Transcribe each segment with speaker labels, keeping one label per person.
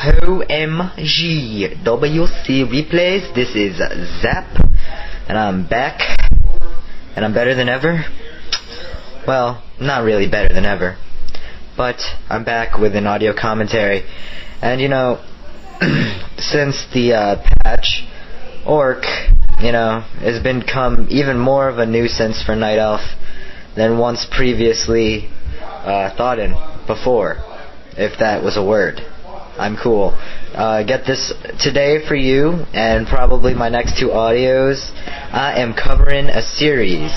Speaker 1: OMG WC replays. This is Zap, and I'm back, and I'm better than ever. Well, not really better than ever, but I'm back with an audio commentary. And you know, since the patch, Orc, you know, has become even more of a nuisance for Night Elf than once previously thought in before, if that was a word. I'm cool. Get this today for you, and probably my next two audios. I am covering a series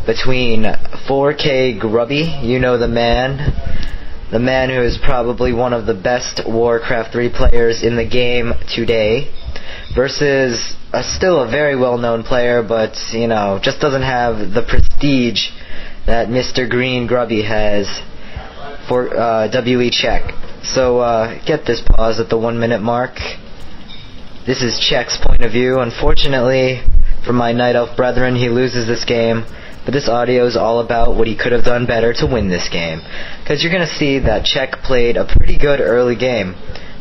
Speaker 1: between 4K Grubby, you know the man who is probably one of the best Warcraft 3 players in the game today, versus still a very well-known player, but you know, just doesn't have the prestige that Mr. Green Grubby has for WE.Check. So get this pause at the 1 minute mark. This is Check's point of view. Unfortunately for my Night Elf brethren, he loses this game, but this audio is all about what he could have done better to win this game. Because you're going to see that Check played a pretty good early game,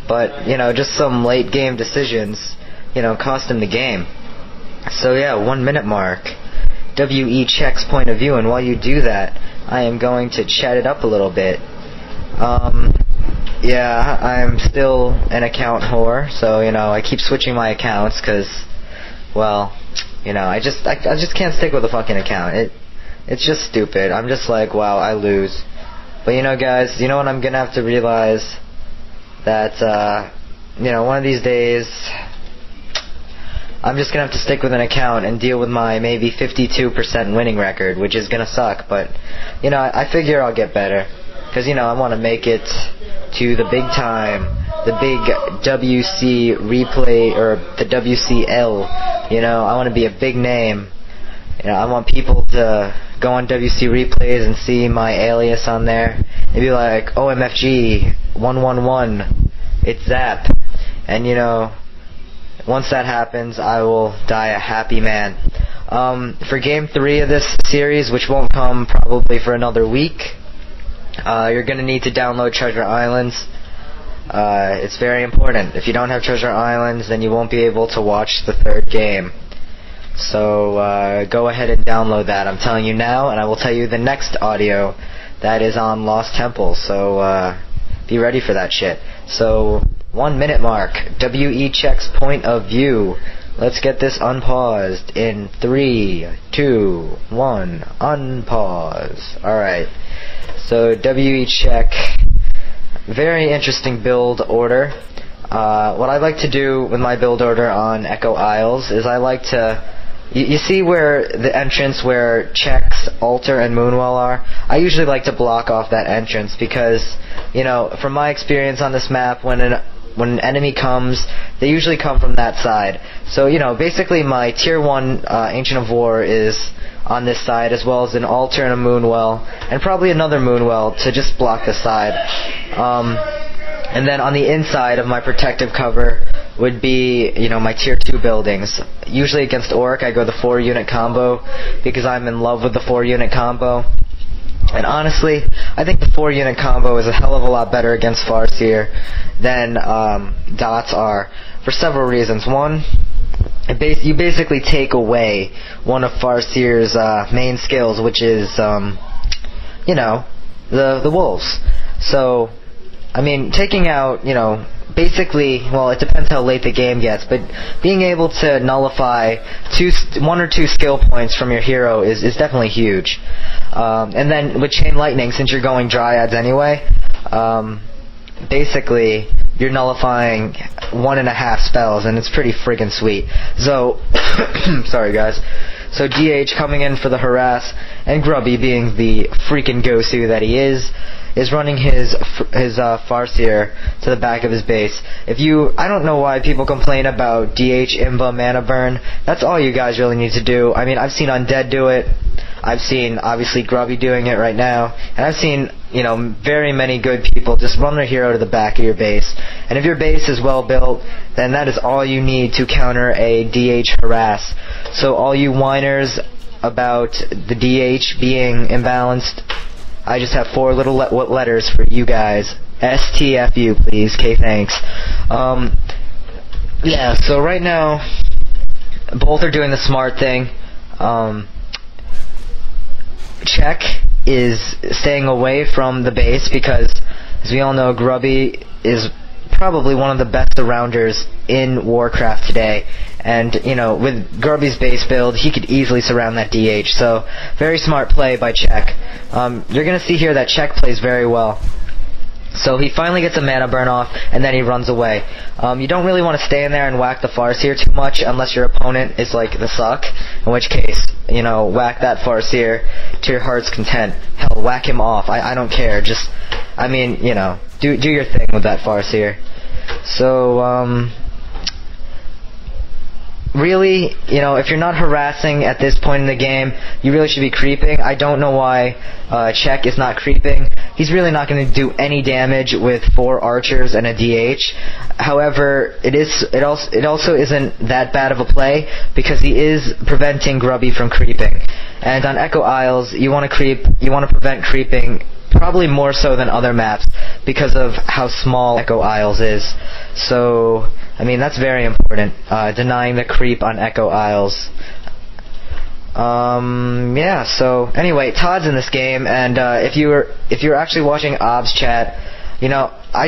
Speaker 1: but you know, just some late game decisions, you know, cost him the game. So yeah, 1 minute mark. WE.Check's point of view, and while you do that, I am going to chat it up a little bit. Yeah, I'm still an account whore, so you know, I keep switching my accounts because, well, you know, I just can't stick with a fucking account. It's just stupid. I'm just like, wow, I lose. But you know, guys, you know what I'm gonna have to realize? That you know, one of these days I'm just gonna have to stick with an account and deal with my maybe 52% winning record, which is gonna suck. But you know, I figure I'll get better, because you know, I want to make it to the big time, the big WC replay, or the WCL. You know, I want to be a big name. You know, I want people to go on WC replays and see my alias on there and be like, OMFG 111, it's Zap. And you know, once that happens, I will die a happy man. For game 3 of this series, which won't come probably for another week, you're going to need to download Treasure Islands. It's very important. If you don't have Treasure Islands, then you won't be able to watch the third game. So go ahead and download that. I'm telling you now, and I will tell you the next audio that is on Lost Temple. So be ready for that shit. So 1 minute mark. WE.Check's point of view. Let's get this unpaused in 3, 2, 1. Unpause. Alright. So WE.Check, very interesting build order. What I like to do with my build order on Echo Isles is I like to, you see where the entrance where Check's altar and Moonwell are? I usually like to block off that entrance because, you know, from my experience on this map, when an enemy comes, they usually come from that side. So, you know, basically my tier 1 Ancient of War is on this side, as well as an altar and a Moonwell, and probably another Moonwell to just block the side. And then on the inside of my protective cover would be, you know, my tier 2 buildings. Usually against Orc, I go the 4-unit combo because I'm in love with the 4-unit combo. And honestly, I think the 4-unit combo is a hell of a lot better against Farseer than dots are, for several reasons. One, you basically take away one of Farseer's main skills, which is, you know, the wolves. So, I mean, taking out, you know, basically, well, it depends how late the game gets, but being able to nullify 1 or 2 skill points from your hero is definitely huge. And then with Chain Lightning, since you're going Dryads anyway, basically you're nullifying 1.5 spells, and it's pretty friggin' sweet. So, sorry guys. So DH coming in for the harass, and Grubby, being the freaking Gosu that he is running his Farseer to the back of his base. I don't know why people complain about DH Imba mana burn. That's all you guys really need to do. I mean, I've seen Undead do it. I've seen, obviously, Grubby doing it right now. And I've seen, you know, very many good people just run their hero to the back of your base. And if your base is well built, then that is all you need to counter a DH harass. So all you whiners about the DH being imbalanced, I just have 4 little letters for you guys. STFU, please. K, thanks. Yeah, so right now, both are doing the smart thing. Check is staying away from the base because, as we all know, Grubby is probably one of the best surrounders in Warcraft today. And, you know, with Grubby's base build, he could easily surround that DH. So, very smart play by Check. You're going to see here that Check plays very well. So he finally gets a mana burn off, and then he runs away. You don't really want to stay in there and whack the Farseer too much unless your opponent is like the suck, in which case, you know, whack that Farseer to your heart's content. Hell, whack him off. I don't care. Just, I mean, you know, do your thing with that Farseer. So, really, you know, if you're not harassing at this point in the game, you really should be creeping. I don't know why Check is not creeping. He's really not going to do any damage with 4 archers and a DH. However, it also isn't that bad of a play because he is preventing Grubby from creeping. And on Echo Isles, you want to prevent creeping probably more so than other maps because of how small Echo Isles is. So, I mean, that's very important, denying the creep on Echo Isles. Yeah, so, anyway, Todd's in this game, and if you were actually watching Ob's chat, you know, I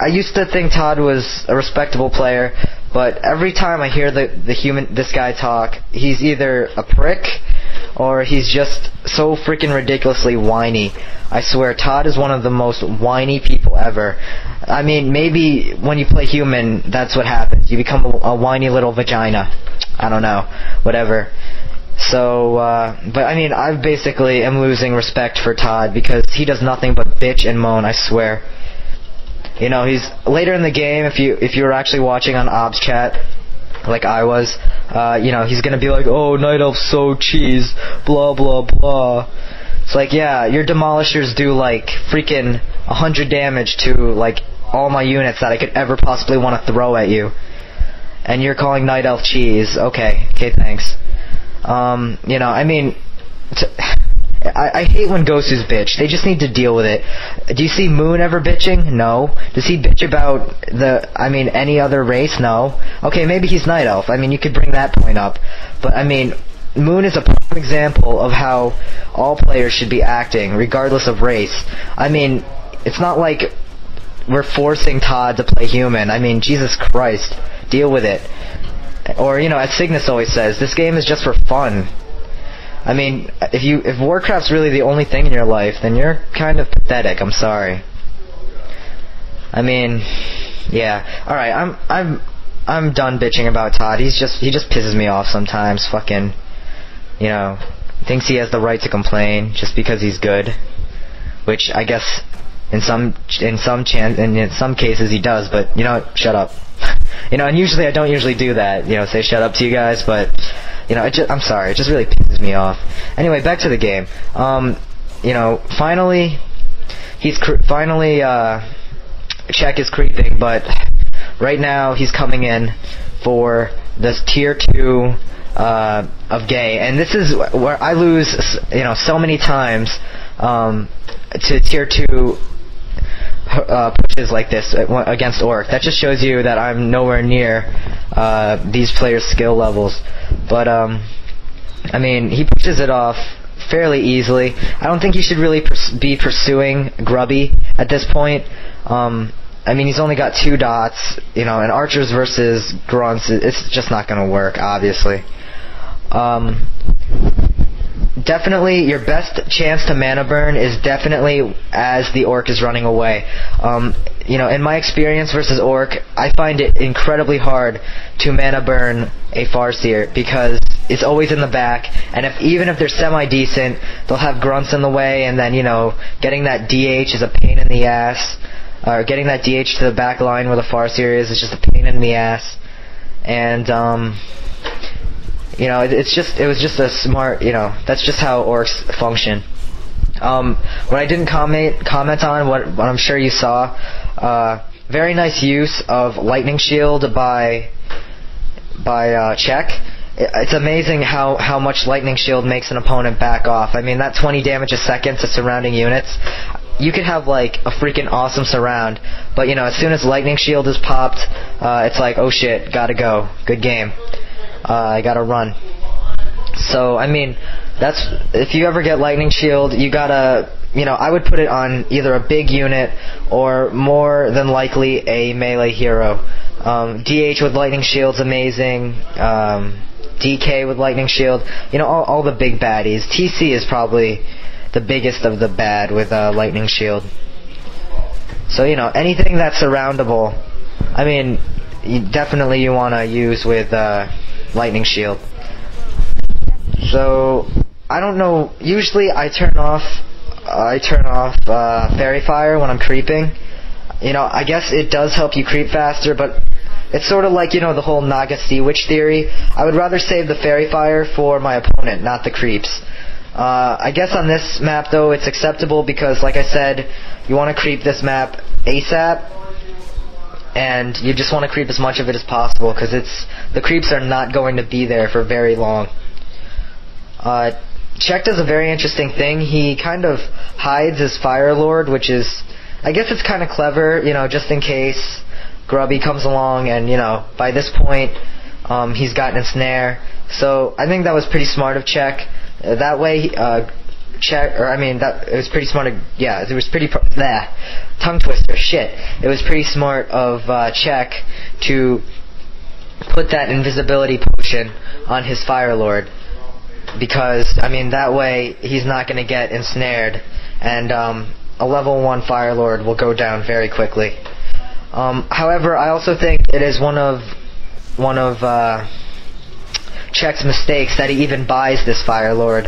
Speaker 1: used to think Todd was a respectable player, but every time I hear this guy talk, he's either a prick, or he's just so freaking ridiculously whiny. I swear, Todd is one of the most whiny people ever. I mean, maybe when you play human, that's what happens. You become a whiny little vagina. I don't know. Whatever. So, but I mean, I basically am losing respect for Todd because he does nothing but bitch and moan, I swear. You know, he's later in the game, if you were actually watching on Ob's chat, like I was, you know, he's gonna be like, oh, Night Elf's so cheese, blah blah blah. It's like, yeah, your demolishers do like freaking 100 damage to like all my units that I could ever possibly want to throw at you, and you're calling Night Elf cheese. Okay, thanks. You know, I mean, I hate when Gosu's bitch. They just need to deal with it. Do you see Moon ever bitching? No. Does he bitch about any other race? No. Okay, maybe he's Night Elf. I mean, you could bring that point up. But, I mean, Moon is a prime example of how all players should be acting, regardless of race. I mean, it's not like we're forcing Todd to play human. I mean, Jesus Christ. Deal with it. Or, you know, as Cygnus always says, this game is just for fun. I mean, if Warcraft's really the only thing in your life, then you're kind of pathetic. I'm sorry. I mean, yeah. All right, I'm done bitching about Todd. He just pisses me off sometimes. Fucking, you know, thinks he has the right to complain just because he's good, which I guess in some cases he does. But you know what? Shut up. You know, and usually I don't usually do that. You know, say shut up to you guys, but. You know, I'm sorry, it just really pisses me off. Anyway, back to the game. You know, finally, Check is creeping, but right now he's coming in for this tier 2 of gay, and this is where I lose, you know, so many times to tier 2 pushes like this against Orc. That just shows you that I'm nowhere near these players' skill levels. But I mean, he pushes it off fairly easily. I don't think he should really be pursuing Grubby at this point. I mean, he's only got 2 dots, you know, and archers versus grunts, it's just not going to work, obviously. Definitely, your best chance to mana burn is definitely as the Orc is running away. You know, in my experience versus Orc, I find it incredibly hard to mana burn a Farseer because it's always in the back, and even if they're semi-decent, they'll have grunts in the way, and then, you know, getting that DH is a pain in the ass. Or getting that DH to the back line where the Farseer is just a pain in the ass. And, you know, it was just a smart, you know, that's just how Orcs function. What I didn't comment on, what I'm sure you saw, very nice use of Lightning Shield by Check. it's amazing how much Lightning Shield makes an opponent back off. I mean, that 20 damage a second to surrounding units, you could have like a freaking awesome surround, but you know, as soon as Lightning Shield is popped, it's like, oh shit, gotta go, good game, I gotta run. So I mean, that's, if you ever get Lightning Shield, you gotta, you know, I would put it on either a big unit or more than likely a melee hero. DH with Lightning Shield's amazing. DK with Lightning Shield, you know, all the big baddies. TC is probably the biggest of the bad with Lightning Shield. So, you know, anything that's surroundable, I mean, definitely you want to use with Lightning Shield. So, I don't know, usually I turn off Fairy Fire when I'm creeping. You know, I guess it does help you creep faster, but it's sort of like, you know, the whole Naga Sea Witch theory. I would rather save the Fairy Fire for my opponent, not the creeps. I guess on this map, though, it's acceptable because, like I said, you want to creep this map ASAP, and you just want to creep as much of it as possible because the creeps are not going to be there for very long. Check does a very interesting thing. He kind of hides his Fire Lord, which is, I guess it's kind of clever, you know, just in case Grubby comes along and, you know, by this point, he's gotten a snare. So I think that was pretty smart of Check. That way, Check, or I mean, it was pretty smart. Yeah, it was pretty. Tongue twister. Shit. It was pretty smart of Check to put that invisibility potion on his Fire Lord, because I mean that way he's not going to get ensnared, and a level 1 Fire Lord will go down very quickly. However, I also think it is one of Check's mistakes that he even buys this Fire Lord,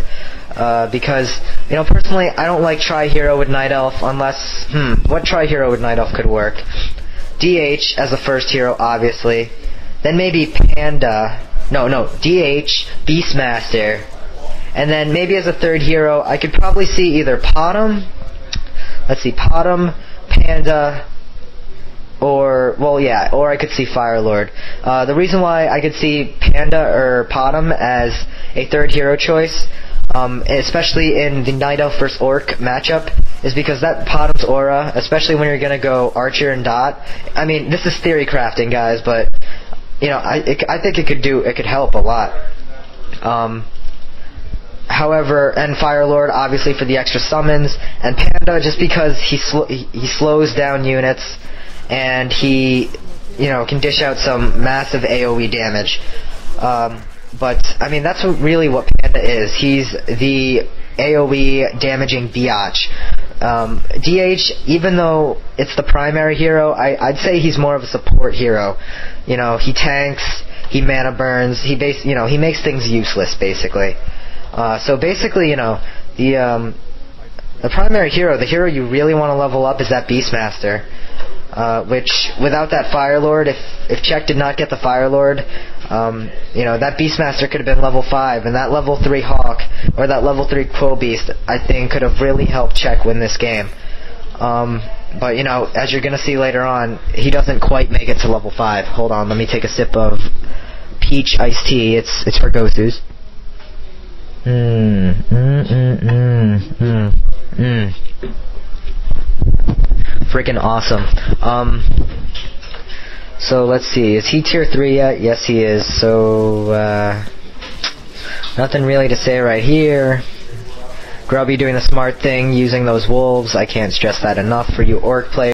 Speaker 1: because, you know, personally, I don't like Tri-Hero with Night Elf unless, what Tri-Hero with Night Elf could work? DH as a first hero, obviously. Then maybe Panda. No, DH, Beastmaster. And then maybe as a third hero, I could probably see either Potom, Panda, or I could see Fire Lord. The reason why I could see Panda or Potom as a third hero choice, especially in the Night Elf vs Orc matchup, is because that Potom's aura, especially when you're gonna go Archer and Dot. I mean, this is theory crafting, guys, but you know, I think it could help a lot. However, and Fire Lord obviously for the extra summons, and Panda just because he slows down units, and he, you know, can dish out some massive AoE damage. But I mean, that's really what Panda is. He's the AoE damaging biatch. DH, even though it's the primary hero, I'd say he's more of a support hero. You know, he tanks, he mana burns, he makes things useless basically. So basically, you know, the primary hero, the hero you really want to level up is that Beastmaster. Which, without that Fire Lord, if Check did not get the Fire Lord, you know, that Beastmaster could have been level 5, and that level 3 Hawk, or that level 3 Quill Beast, I think could have really helped Check win this game. But, you know, as you're gonna see later on, he doesn't quite make it to level 5. Hold on, let me take a sip of peach iced tea. It's for Gosus. Freaking awesome. So let's see, is he tier 3 yet? Yes, he is. So nothing really to say right here. Grubby doing the smart thing, using those wolves. I can't stress that enough for you orc players.